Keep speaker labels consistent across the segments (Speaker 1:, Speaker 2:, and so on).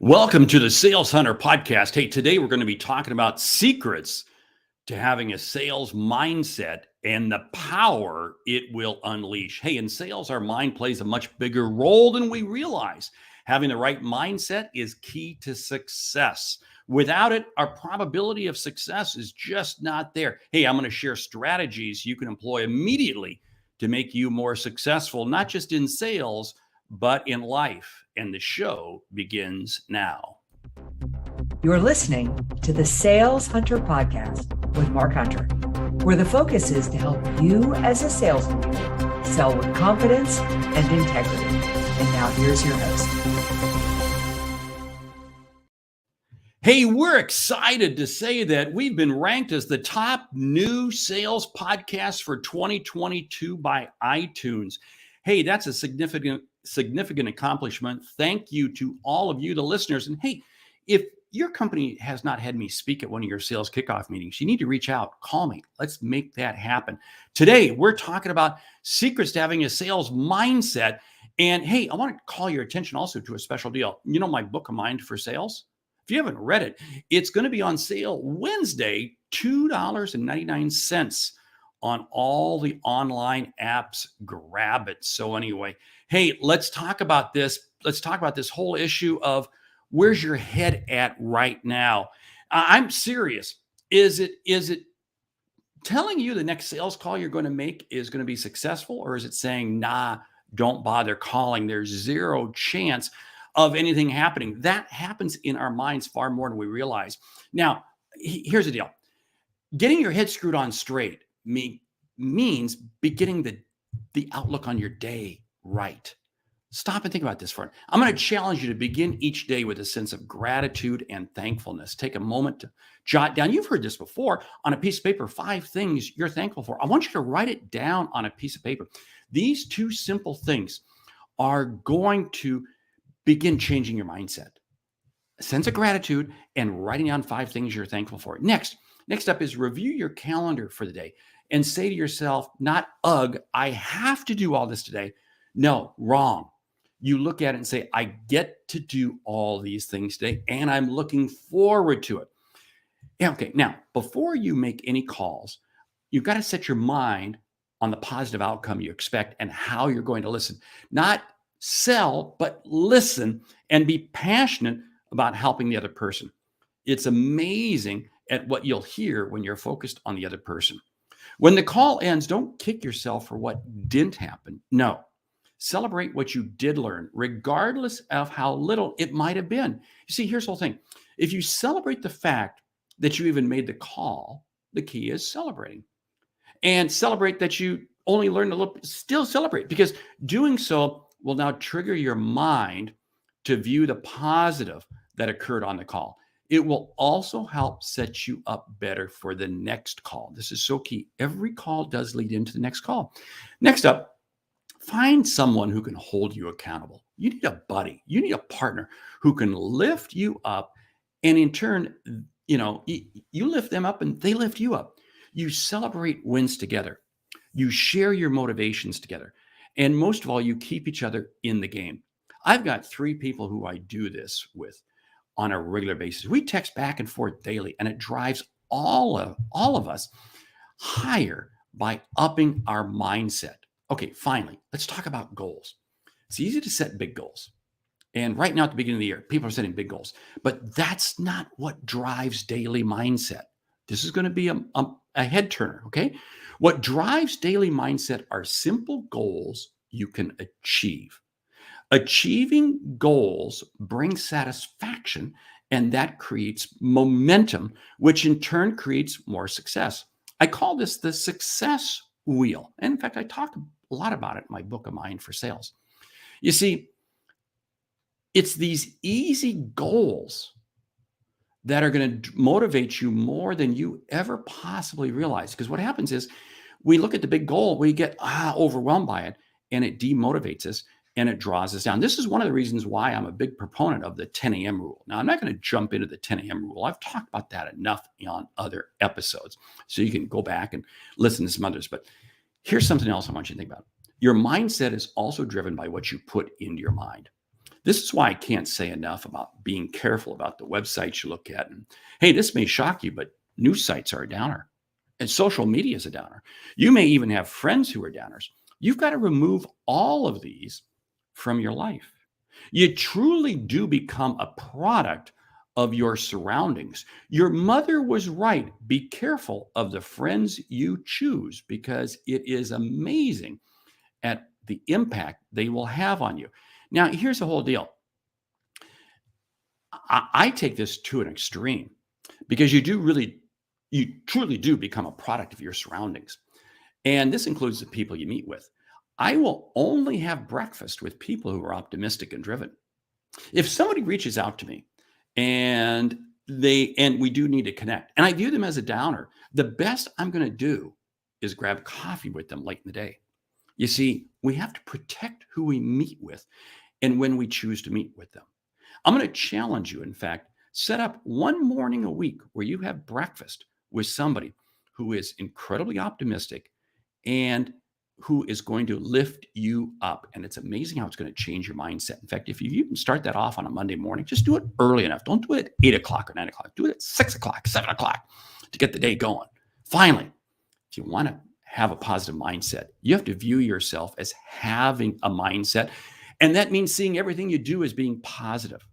Speaker 1: Welcome to the Sales Hunter podcast. Hey, today we're going to be talking about secrets to having a sales mindset and the power it will unleash. Hey, in sales, our mind plays a much bigger role than we realize. Having the right mindset is key to success. Without it, our probability of success is just not there. Hey, I'm going to share strategies you can employ immediately to make you more successful, not just in sales, but in life. And the show begins now.
Speaker 2: You're listening to the Sales Hunter podcast with Mark Hunter, where the focus is to help you as a sales leader sell with confidence and integrity. And now here's your host.
Speaker 1: Hey, we're excited to say that we've been ranked as the top new sales podcast for 2022 by iTunes. Hey, that's a significant accomplishment. Thank you to all of you, the listeners. And hey, if your company has not had me speak at one of your sales kickoff meetings, you need to reach out, call me. Let's make that happen. Today, we're talking about secrets to having a sales mindset. And hey, I want to call your attention also to a special deal. You know, my book, A Mind for Sales? If you haven't read it, it's going to be on sale Wednesday, $2.99 on all the online apps. Grab it. So anyway, hey, let's talk about this. Let's talk about this whole issue of where's your head at right now? I'm serious. Is it telling you the next sales call you're going to make is going to be successful? Or is it saying, nah, don't bother calling. There's zero chance of anything happening. That happens in our minds far more than we realize. Now, here's the deal. Getting your head screwed on straight means beginning the outlook on your day right. Stop and think about this for a minute. I'm going to challenge you to begin each day with a sense of gratitude and thankfulness. Take a moment to jot down. You've heard this before on a piece of paper, 5 things you're thankful for. I want you to write it down on a piece of paper. These 2 simple things are going to begin changing your mindset. A sense of gratitude and writing down 5 things you're thankful for. Next up is review your calendar for the day and say to yourself, not, ugh, I have to do all this today. No, wrong. You look at it and say, I get to do all these things today, and I'm looking forward to it. Yeah, okay, now, before you make any calls, you've got to set your mind on the positive outcome you expect and how you're going to listen. Not sell, but listen and be passionate about helping the other person. It's amazing at what you'll hear when you're focused on the other person. When the call ends, don't kick yourself for what didn't happen. No. Celebrate what you did learn, regardless of how little it might have been. You see, here's the whole thing. If you celebrate the fact that you even made the call, the key is celebrating. And celebrate that you only learned a little, still celebrate, because doing so will now trigger your mind to view the positive that occurred on the call. It will also help set you up better for the next call. This is so key. Every call does lead into the next call. Next up, find someone who can hold you accountable. You need a buddy. You need a partner who can lift you up. And in turn, you lift them up and they lift you up. You celebrate wins together. You share your motivations together. And most of all, you keep each other in the game. I've got 3 people who I do this with on a regular basis. We text back and forth daily, and it drives all of us higher by upping our mindset. Okay, finally, let's talk about goals. It's easy to set big goals. And right now at the beginning of the year, people are setting big goals. But that's not what drives daily mindset. This is going to be a head turner, okay? What drives daily mindset are simple goals you can achieve. Achieving goals brings satisfaction, and that creates momentum, which in turn creates more success. I call this the success wheel. And in fact, I talk a lot about it in my book, A Mind for Sales. You see, it's these easy goals that are going to motivate you more than you ever possibly realize. Because what happens is we look at the big goal, we get overwhelmed by it, and it demotivates us and it draws us down. This is one of the reasons why I'm a big proponent of the 10 a.m. rule. Now, I'm not going to jump into the 10 a.m. rule. I've talked about that enough on other episodes. So you can go back and listen to some others. But here's something else I want you to think about. Your mindset is also driven by what you put into your mind. This is why I can't say enough about being careful about the websites you look at. And hey, this may shock you, but news sites are a downer and social media is a downer. You may even have friends who are downers. You've got to remove all of these from your life. You truly do become a product of your surroundings. Your mother was right. Be careful of the friends you choose because it is amazing at the impact they will have on you. Now, here's the whole deal. I take this to an extreme because you truly do become a product of your surroundings. And this includes the people you meet with. I will only have breakfast with people who are optimistic and driven. If somebody reaches out to me and we do need to connect, and I view them as a downer, the best I'm going to do is grab coffee with them late in the day. You see, we have to protect who we meet with and when we choose to meet with them. I'm going to challenge you, in fact, set up one morning a week where you have breakfast with somebody who is incredibly optimistic and who is going to lift you up. And it's amazing how it's going to change your mindset. In fact, if you can start that off on a Monday morning, just do it early enough. Don't do it at 8 o'clock or 9 o'clock. Do it at 6 o'clock, 7 o'clock to get the day going. Finally, if you want to have a positive mindset, you have to view yourself as having a mindset. And that means seeing everything you do as being positive.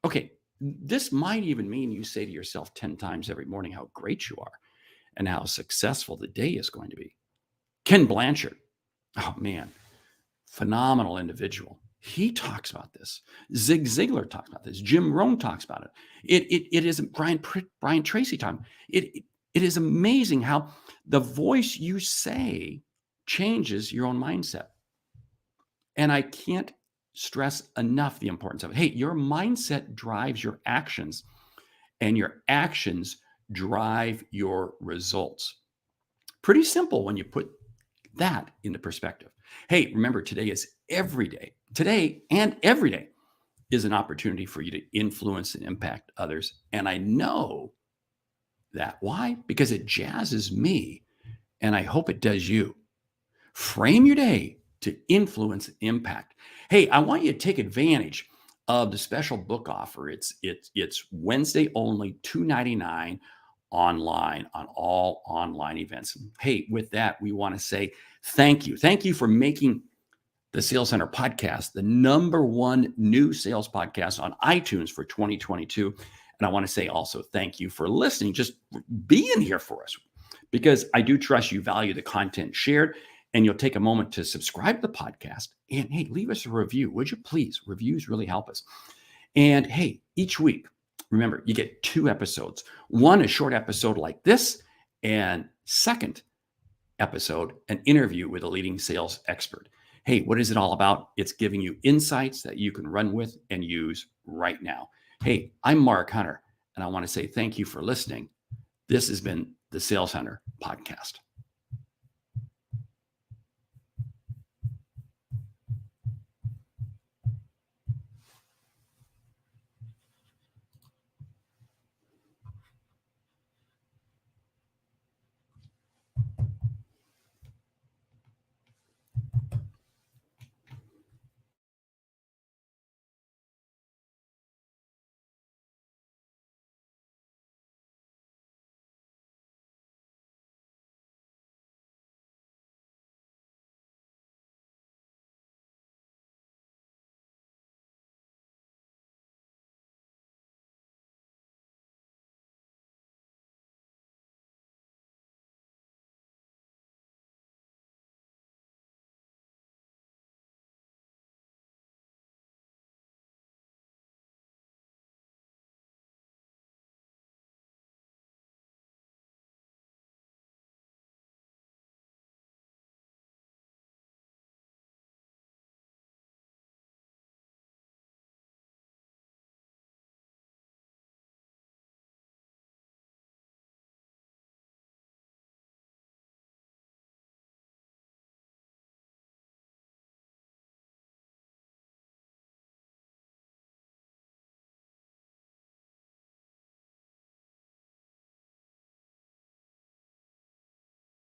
Speaker 1: Okay, this might even mean you say to yourself 10 times every morning how great you are and how successful the day is going to be. Ken Blanchard, oh man, phenomenal individual. He talks about this. Zig Ziglar talks about this. Jim Rohn talks about it. It is Brian Tracy time. It is amazing how the voice you say changes your own mindset. And I can't stress enough the importance of it. Hey, your mindset drives your actions, and your actions drive your results. Pretty simple when you put that into perspective. Hey, remember, today is every day. Today and every day is an opportunity for you to influence and impact others. And I know that. Why? Because it jazzes me, and I hope it does you. Frame your day to influence and impact. Hey, I want you to take advantage of the special book offer. It's Wednesday only, $2.99 online on all online events. Hey, with that, we want to say thank you. Thank you for making the Sales Center podcast the #1 new sales podcast on iTunes for 2022. And I want to say also thank you for listening, just being here for us, because I do trust you value the content shared, and you'll take a moment to subscribe to the podcast. And hey, leave us a review, would you please? Reviews really help us. And hey, each week, remember, you get 2 episodes. One, a short episode like this, and second episode, an interview with a leading sales expert. Hey, what is it all about? It's giving you insights that you can run with and use right now. Hey, I'm Mark Hunter, and I want to say thank you for listening. This has been the Sales Hunter Podcast.